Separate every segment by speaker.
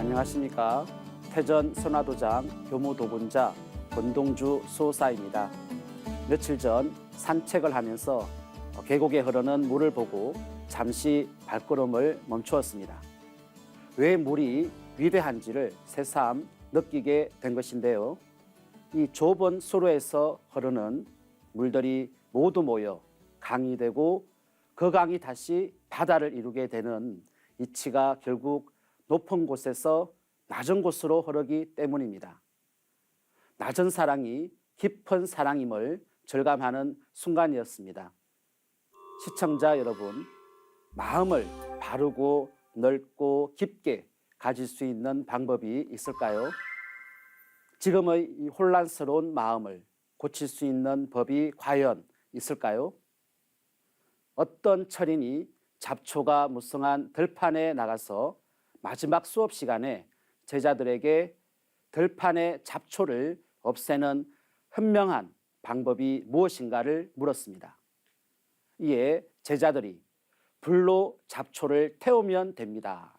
Speaker 1: 안녕하십니까. 태전 선화도장 교무도군자 권동주 수호사입니다. 며칠 전 산책을 하면서 계곡에 흐르는 물을 보고 잠시 발걸음을 멈추었습니다. 왜 물이 위대한지를 새삼 느끼게 된 것인데요. 이 좁은 수로에서 흐르는 물들이 모두 모여 강이 되고 그 강이 다시 바다를 이루게 되는 이치가 결국 높은 곳에서 낮은 곳으로 흐르기 때문입니다. 낮은 사랑이 깊은 사랑임을 절감하는 순간이었습니다. 시청자 여러분, 마음을 바르고 넓고 깊게 가질 수 있는 방법이 있을까요? 지금의 이 혼란스러운 마음을 고칠 수 있는 법이 과연 있을까요? 어떤 철인이 잡초가 무성한 들판에 나가서 마지막 수업 시간에 제자들에게 들판의 잡초를 없애는 현명한 방법이 무엇인가를 물었습니다. 이에 제자들이 불로 잡초를 태우면 됩니다.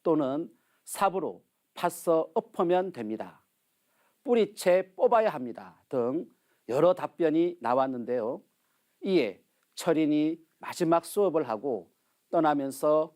Speaker 1: 또는 삽으로 파서 엎으면 됩니다. 뿌리채 뽑아야 합니다. 등 여러 답변이 나왔는데요. 이에 철인이 마지막 수업을 하고 떠나면서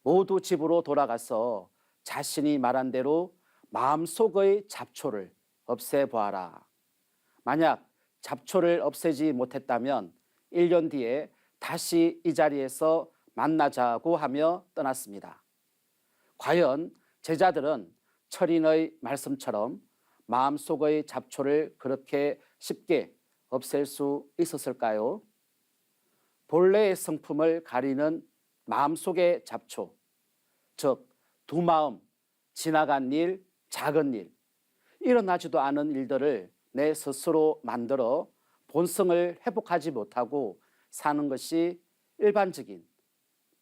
Speaker 1: 모두 집으로 돌아가서 자신이 말한 대로 마음속의 잡초를 없애보아라. 만약 잡초를 없애지 못했다면 1년 뒤에 다시 이 자리에서 만나자고 하며 떠났습니다. 과연 제자들은 철인의 말씀처럼 마음속의 잡초를 그렇게 쉽게 없앨 수 있었을까요? 본래의 성품을 가리는 마음속의 잡초, 즉 두 마음, 지나간 일, 작은 일, 일어나지도 않은 일들을 내 스스로 만들어 본성을 회복하지 못하고 사는 것이 일반적인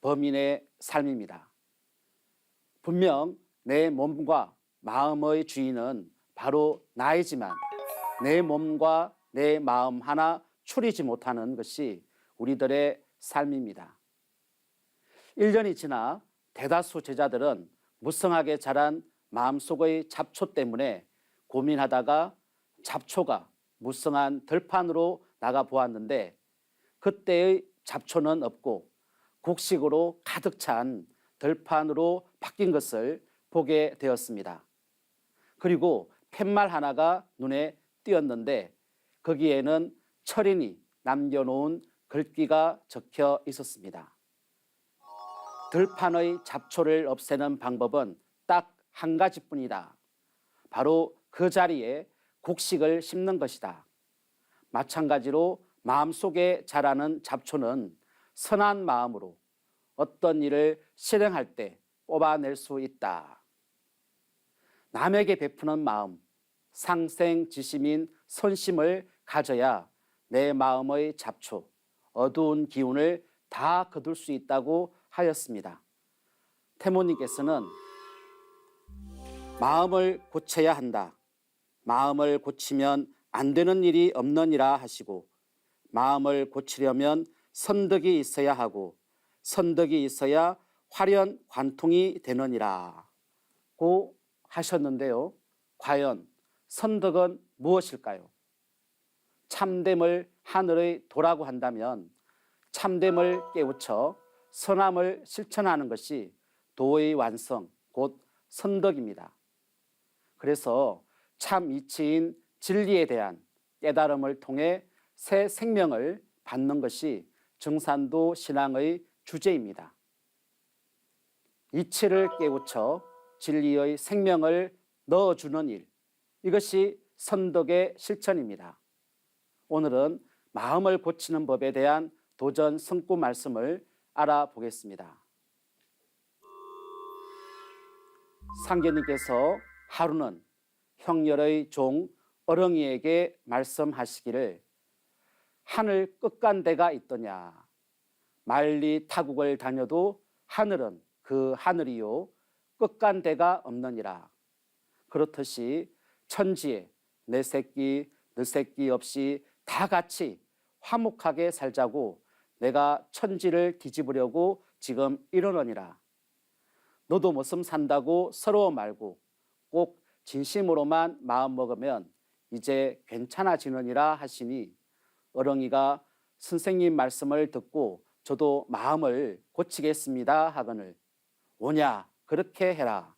Speaker 1: 범인의 삶입니다. 분명 내 몸과 마음의 주인은 바로 나이지만 내 몸과 내 마음 하나 추리지 못하는 것이 우리들의 삶입니다. 1년이 지나 대다수 제자들은 무성하게 자란 마음속의 잡초 때문에 고민하다가 잡초가 무성한 들판으로 나가 보았는데 그때의 잡초는 없고 곡식으로 가득 찬 들판으로 바뀐 것을 보게 되었습니다. 그리고 팻말 하나가 눈에 띄었는데 거기에는 철인이 남겨놓은 글귀가 적혀 있었습니다. 들판의 잡초를 없애는 방법은 딱 한 가지뿐이다. 바로 그 자리에 곡식을 심는 것이다. 마찬가지로 마음속에 자라는 잡초는 선한 마음으로 어떤 일을 실행할 때 뽑아낼 수 있다. 남에게 베푸는 마음, 상생지심인 선심을 가져야 내 마음의 잡초, 어두운 기운을 다 거둘 수 있다고 하였습니다. 태모님께서는 마음을 고쳐야 한다. 마음을 고치면 안 되는 일이 없느니라 하시고 마음을 고치려면 선덕이 있어야 하고 선덕이 있어야 화련 관통이 되느니라 고 하셨는데요. 과연 선덕은 무엇일까요? 참됨을 하늘의 도라고 한다면 참됨을 깨우쳐 선함을 실천하는 것이 도의 완성, 곧 선덕입니다. 그래서 참 이치인 진리에 대한 깨달음을 통해 새 생명을 받는 것이 증산도 신앙의 주제입니다. 이치를 깨우쳐 진리의 생명을 넣어주는 일, 이것이 선덕의 실천입니다. 오늘은 마음을 고치는 법에 대한 도전 성구 말씀을 알아보겠습니다. 상계님께서 하루는 형렬의 종 어렁이에게 말씀하시기를 하늘 끝간데가 있더냐. 만리 타국을 다녀도 하늘은 그 하늘이요 끝간데가 없느니라. 그렇듯이 천지에 내 새끼 너 새끼 없이 다 같이 화목하게 살자고 내가 천지를 뒤집으려고 지금 이러느니라. 너도 머슴 산다고 서러워 말고 꼭 진심으로만 마음 먹으면 이제 괜찮아지느니라 하시니 어렁이가 선생님 말씀을 듣고 저도 마음을 고치겠습니다 하거늘 오냐 그렇게 해라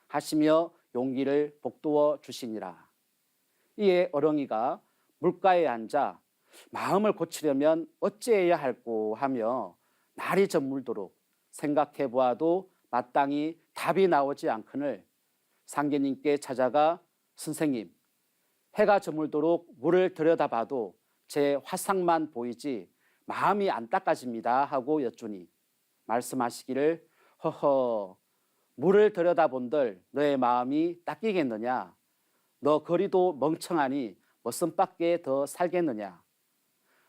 Speaker 1: 하시며 용기를 북돋워 주시니라. 이에 어렁이가 물가에 앉아 마음을 고치려면 어찌해야 할꼬 하며 날이 저물도록 생각해 보아도 마땅히 답이 나오지 않거늘 상계님께 찾아가 선생님 해가 저물도록 물을 들여다봐도 제 화상만 보이지 마음이 안 닦아집니다 하고 여쭈니 말씀하시기를 허허 물을 들여다본들 너의 마음이 닦이겠느냐 너 거리도 멍청하니 머슴밖에 더 살겠느냐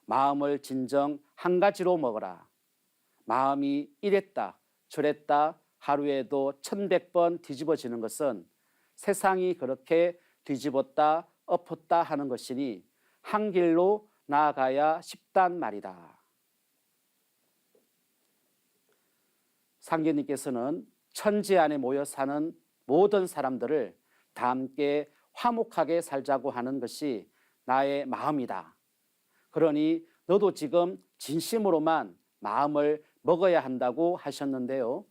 Speaker 1: 마음을 진정 한 가지로 먹어라 마음이 이랬다 저랬다 하루에도 1100번 뒤집어지는 것은 세상이 그렇게 뒤집었다 엎었다 하는 것이니 한 길로 나아가야 쉽단 말이다. 상계님께서는 천지 안에 모여 사는 모든 사람들을 다 함께 화목하게 살자고 하는 것이 나의 마음이다. 그러니 너도 지금 진심으로만 마음을 먹어야 한다고 하셨는데요.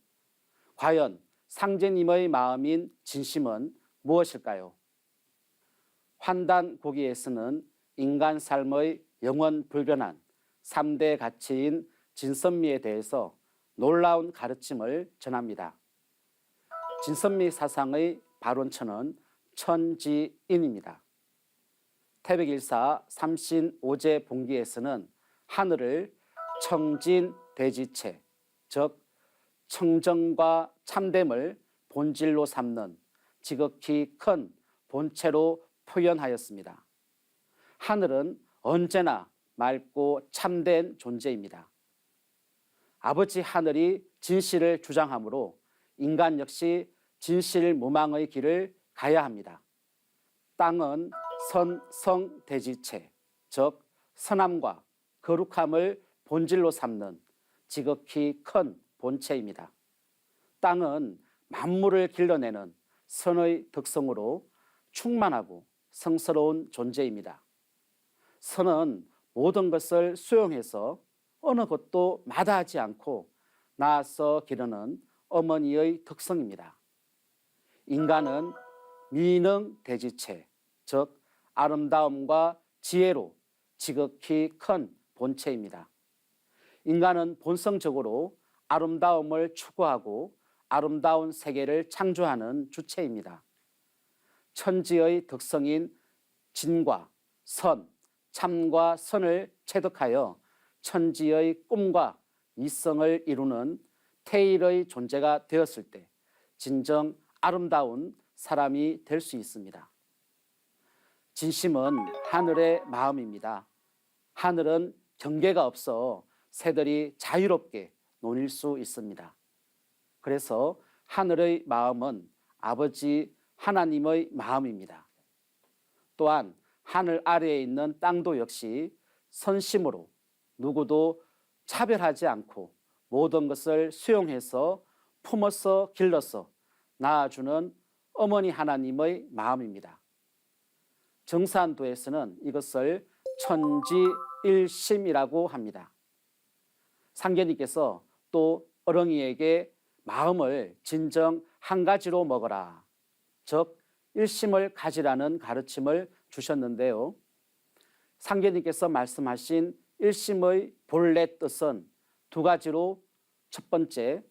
Speaker 1: 과연 상제님의 마음인 진심은 무엇일까요? 환단고기에서는 인간 삶의 영원 불변한 3대 가치인 진선미에 대해서 놀라운 가르침을 전합니다. 진선미 사상의 발원처는 천지인입니다. 태백일사 삼신오제 봉기에서는 하늘을 청진대지체, 즉 청정과 참됨을 본질로 삼는 지극히 큰 본체로 표현하였습니다. 하늘은 언제나 맑고 참된 존재입니다. 아버지 하늘이 진실을 주장하므로 인간 역시 진실무망의 길을 가야 합니다. 땅은 선성대지체, 즉 선함과 거룩함을 본질로 삼는 지극히 큰 본체입니다. 땅은 만물을 길러내는 선의 특성으로 충만하고 성스러운 존재입니다. 선은 모든 것을 수용해서 어느 것도 마다하지 않고 낳아서 기르는 어머니의 특성입니다. 인간은 미능대지체, 즉 아름다움과 지혜로 지극히 큰 본체입니다. 인간은 본성적으로 아름다움을 추구하고 아름다운 세계를 창조하는 주체입니다. 천지의 특성인 진과 선, 참과 선을 체득하여 천지의 꿈과 이성을 이루는 태일의 존재가 되었을 때 진정 아름다운 사람이 될 수 있습니다. 진심은 하늘의 마음입니다. 하늘은 경계가 없어 새들이 자유롭게 논일 수 있습니다. 그래서 하늘의 마음은 아버지 하나님의 마음입니다. 또한 하늘 아래에 있는 땅도 역시 선심으로 누구도 차별하지 않고 모든 것을 수용해서 품어서 길러서 낳아주는 어머니 하나님의 마음입니다. 정산도에서는 이것을 천지일심이라고 합니다. 상계님께서 또 어렁이에게 마음을 진정 한 가지로 먹어라, 즉 일심을 가지라는 가르침을 주셨는데요. 상계님께서 말씀하신 일심의 본래 뜻은 두 가지로, 첫 번째,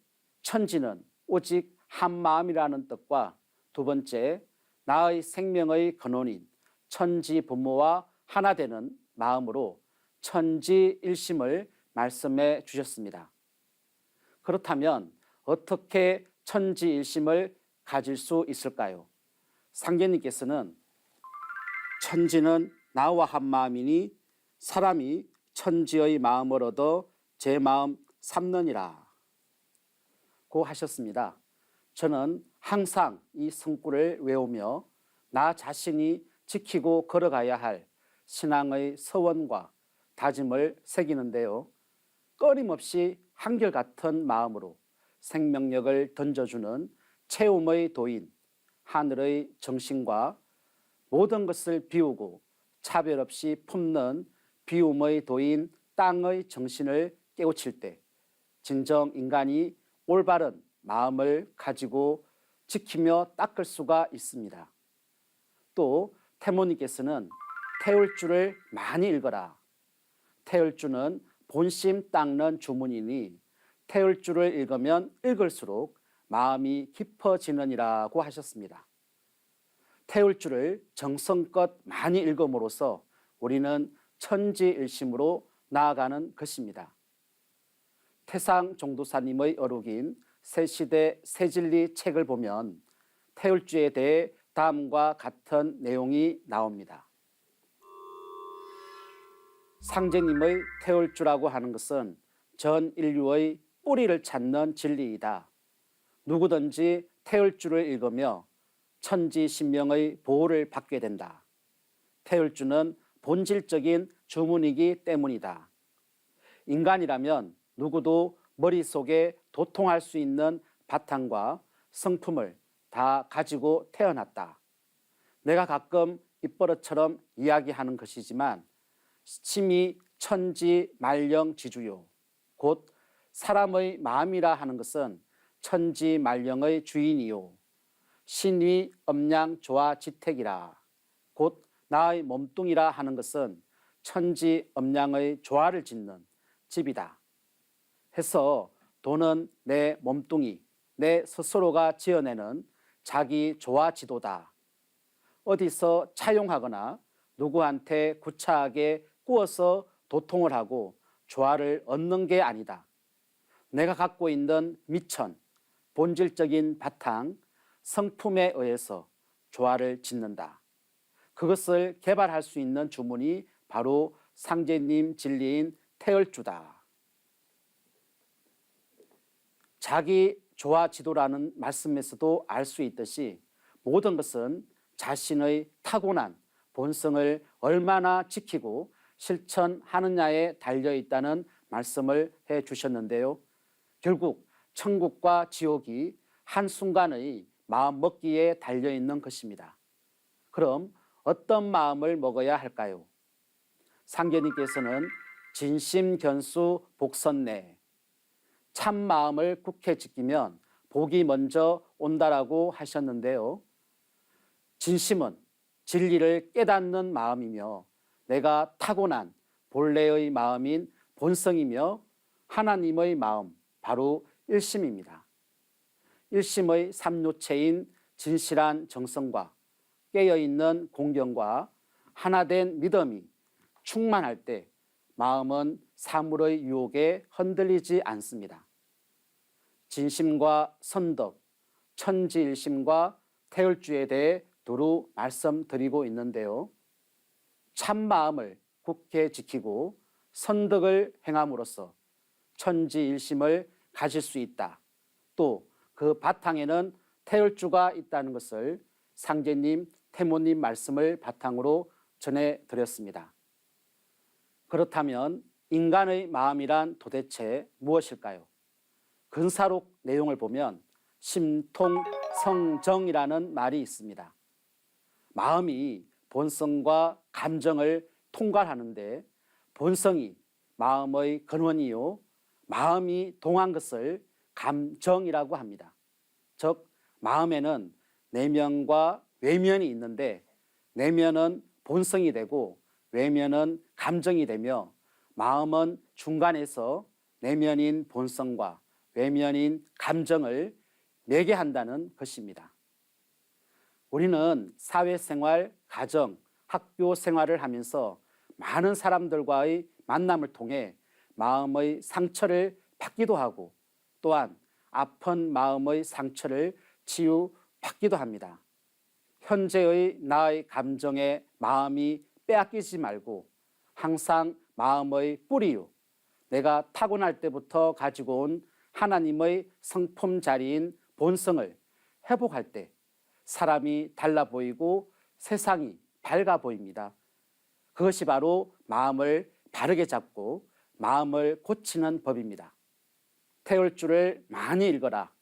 Speaker 1: 천지는 오직 한 마음이라는 뜻과 두 번째, 나의 생명의 근원인 천지 부모와 하나 되는 마음으로 천지일심을 말씀해 주셨습니다. 그렇다면 어떻게 천지일심을 가질 수 있을까요? 상계님께서는 천지는 나와 한 마음이니 사람이 천지의 마음을 얻어 제 마음 삼느니라 고 하셨습니다. 저는 항상 이 성구를 외우며 나 자신이 지키고 걸어가야 할 신앙의 서원과 다짐을 새기는데요. 끊임없이 한결같은 마음으로 생명력을 던져주는 체험의 도인, 하늘의 정신과 모든 것을 비우고 차별 없이 품는 비움의 도인 땅의 정신을 깨우칠 때 진정 인간이 올바른 마음을 가지고 지키며 닦을 수가 있습니다. 또 태모님께서는 태울 줄을 많이 읽어라. 태울 줄은 본심 닦는 주문이니 태울 줄을 읽으면 읽을수록 마음이 깊어지느니라고 하셨습니다. 태울 줄을 정성껏 많이 읽음으로써 우리는 천지일심으로 나아가는 것입니다. 태상 종도사님의 어록인 새시대 새진리 책을 보면 태울주에 대해 다음과 같은 내용이 나옵니다. 상제님의 태울주라고 하는 것은 전 인류의 뿌리를 찾는 진리이다. 누구든지 태울주를 읽으며 천지신명의 보호를 받게 된다. 태울주는 본질적인 주문이기 때문이다. 인간이라면 누구도 머릿속에 도통할 수 있는 바탕과 성품을 다 가지고 태어났다. 내가 가끔 입버릇처럼 이야기하는 것이지만 심히 천지말령지주요. 곧 사람의 마음이라 하는 것은 천지말령의 주인이요. 신위 엄양조화지택이라. 곧 나의 몸뚱이라 하는 것은 천지엄양의 조화를 짓는 집이다. 해서 돈은 내 몸뚱이, 내 스스로가 지어내는 자기 조화지도다. 어디서 차용하거나 누구한테 구차하게 꾸어서 도통을 하고 조화를 얻는 게 아니다. 내가 갖고 있는 미천, 본질적인 바탕, 성품에 의해서 조화를 짓는다. 그것을 개발할 수 있는 주문이 바로 상제님 진리인 태열주다. 자기 조화지도라는 말씀에서도 알 수 있듯이 모든 것은 자신의 타고난 본성을 얼마나 지키고 실천하느냐에 달려있다는 말씀을 해주셨는데요. 결국 천국과 지옥이 한순간의 마음 먹기에 달려있는 것입니다. 그럼 어떤 마음을 먹어야 할까요? 상제님께서는 진심견수 복선내, 참 마음을 굳게 지키면 복이 먼저 온다라고 하셨는데요. 진심은 진리를 깨닫는 마음이며 내가 타고난 본래의 마음인 본성이며 하나님의 마음, 바로 일심입니다. 일심의 삼요체인 진실한 정성과 깨어있는 공경과 하나된 믿음이 충만할 때 마음은 사물의 유혹에 흔들리지 않습니다. 진심과 선덕, 천지일심과 태울주에 대해 두루 말씀드리고 있는데요. 참마음을 굳게 지키고 선덕을 행함으로써 천지일심을 가질 수 있다. 또 그 바탕에는 태울주가 있다는 것을 상제님, 태모님 말씀을 바탕으로 전해드렸습니다. 그렇다면 인간의 마음이란 도대체 무엇일까요? 근사록 내용을 보면 심통성정이라는 말이 있습니다. 마음이 본성과 감정을 통괄하는데 본성이 마음의 근원이요, 마음이 동한 것을 감정이라고 합니다. 즉 마음에는 내면과 외면이 있는데 내면은 본성이 되고 외면은 감정이 되며 마음은 중간에서 내면인 본성과 외면인 감정을 매개한다는 것입니다. 우리는 사회생활, 가정, 학교 생활을 하면서 많은 사람들과의 만남을 통해 마음의 상처를 받기도 하고 또한 아픈 마음의 상처를 치유받기도 합니다. 현재의 나의 감정에 마음이 빼앗기지 말고 항상 마음의 뿌리요, 내가 타고날 때부터 가지고 온 하나님의 성품 자리인 본성을 회복할 때 사람이 달라 보이고 세상이 밝아 보입니다. 그것이 바로 마음을 바르게 잡고 마음을 고치는 법입니다. 태울주를 많이 읽어라.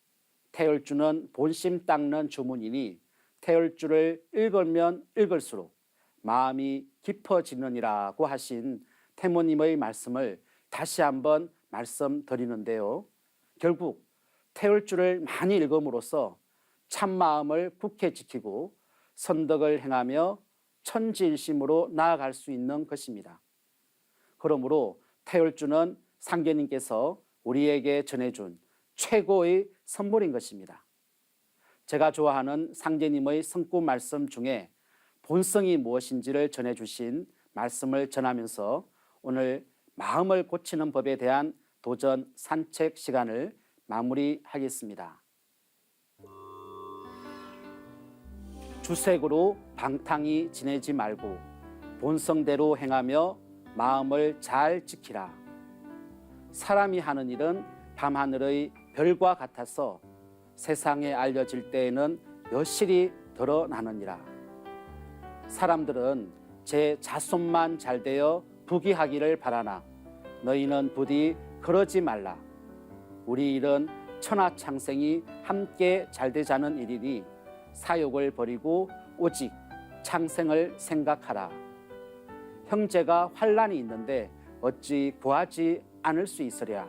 Speaker 1: 태울주는 본심 닦는 주문이니 태울주를 읽으면 읽을수록 마음이 깊어지느니라고 하신 태모님의 말씀을 다시 한번 말씀드리는데요. 결국 태울주를 많이 읽음으로써 참마음을 굳게 지키고 선덕을 행하며 천지일심으로 나아갈 수 있는 것입니다. 그러므로 태울주는 상계님께서 우리에게 전해준 최고의 선물인 것입니다. 제가 좋아하는 상제님의 성구 말씀 중에 본성이 무엇인지를 전해주신 말씀을 전하면서 오늘 마음을 고치는 법에 대한 도전 산책 시간을 마무리하겠습니다. 주색으로 방탕히 지내지 말고 본성대로 행하며 마음을 잘 지키라. 사람이 하는 일은 밤하늘의 별과 같아서 세상에 알려질 때에는 여실히 드러나느니라. 사람들은 제 자손만 잘되어 부귀하기를 바라나 너희는 부디 그러지 말라. 우리 일은 천하창생이 함께 잘되자는 일이니 사욕을 버리고 오직 창생을 생각하라. 형제가 환난이 있는데 어찌 구하지 않을 수 있으랴.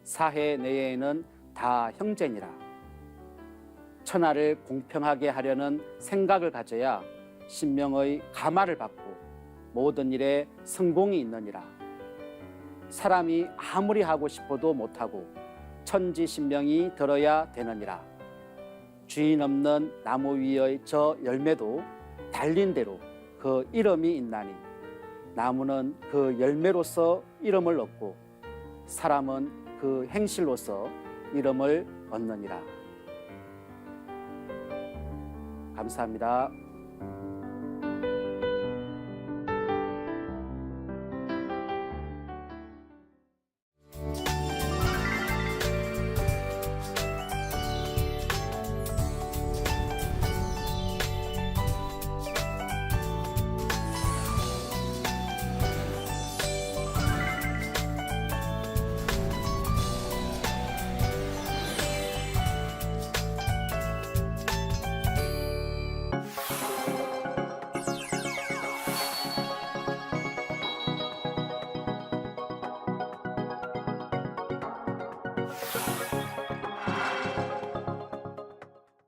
Speaker 1: 사해 내에는 다 형제니라. 천하를 공평하게 하려는 생각을 가져야 신명의 감화를 받고 모든 일에 성공이 있느니라. 사람이 아무리 하고 싶어도 못하고 천지신명이 들어야 되느니라. 주인 없는 나무 위의 저 열매도 달린 대로 그 이름이 있나니 나무는 그 열매로서 이름을 얻고 사람은 그 행실로서 이름을 얻느니라. 감사합니다.